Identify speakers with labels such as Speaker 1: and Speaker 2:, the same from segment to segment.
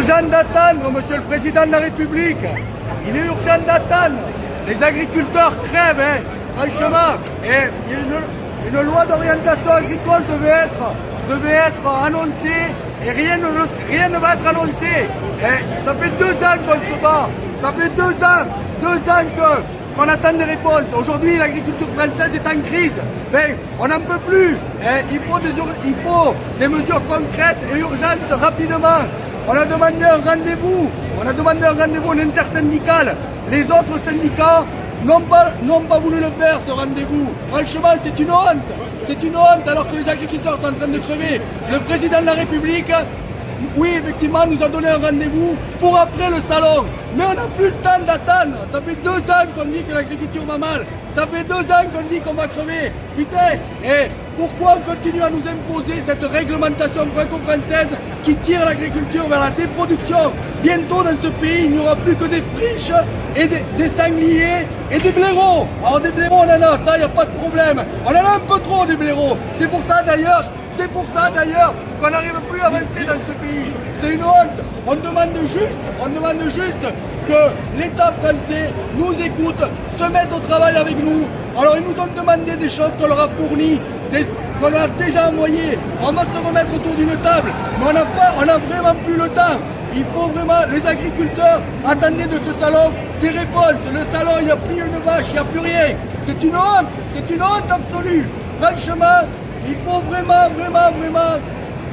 Speaker 1: urgent d'attendre, Monsieur le Président de la République. Il est urgent d'attendre. Les agriculteurs crèvent, hein. Franchement. Et une loi d'orientation agricole devait être annoncée et rien ne va être annoncé. Et ça fait 2 ans qu'on se bat. Ça fait 2 ans qu'on attend des réponses. Aujourd'hui, l'agriculture française est en crise. Ben, on n'en peut plus. Il faut des mesures concrètes et urgentes rapidement. On a demandé un rendez-vous. Un intersyndical. Les autres syndicats n'ont pas voulu le faire, ce rendez-vous. Franchement, c'est une honte. C'est une honte alors que les agriculteurs sont en train de crever. Le président de la République, oui, effectivement, nous a donné un rendez-vous pour après le salon. Mais on n'a plus le temps d'attendre. Ça fait 2 ans qu'on dit que l'agriculture va mal. Ça fait 2 ans qu'on dit qu'on va crever. Putain, et pourquoi on continue à nous imposer cette réglementation franco-française qui tire l'agriculture vers la déproduction? Bientôt dans ce pays, il n'y aura plus que des friches et des sangliers et des blaireaux. Alors des blaireaux, on en a, ça, il n'y a pas de problème. On en a un peu trop des blaireaux. C'est pour ça d'ailleurs qu'on n'arrive plus à avancer dans ce pays. C'est une honte. On demande juste que l'État français nous écoute, se mette au travail avec nous. Alors ils nous ont demandé des choses qu'on leur a fournies, qu'on leur a déjà envoyées. On va se remettre autour d'une table, mais on n'a vraiment plus le temps. Il faut vraiment, les agriculteurs, attendaient de ce salon des réponses. Le salon, il n'y a plus une vache, il n'y a plus rien. C'est une honte absolue. Franchement, il faut vraiment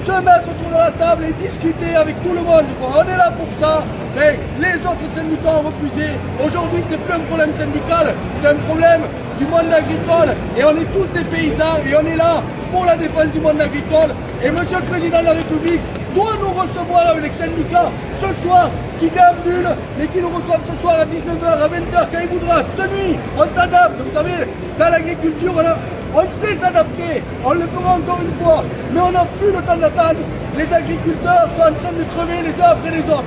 Speaker 1: se mettre autour de la table et discuter avec tout le monde. On est là pour ça, mais les autres syndicats ont refusé. Aujourd'hui, c'est plus un problème syndical, c'est un problème du monde agricole. Et on est tous des paysans et on est là pour la défense du monde agricole. Et Monsieur le Président de la République doit nous recevoir avec les syndicats ce soir, qui déambulent, mais qui nous reçoivent ce soir à 19h, à 20h, quand il voudra. Cette nuit, on s'adapte. Vous savez, dans l'agriculture, on sait s'adapter, on le fera encore une fois, mais on n'a plus le temps d'attendre. Les agriculteurs sont en train de crever les uns après les autres.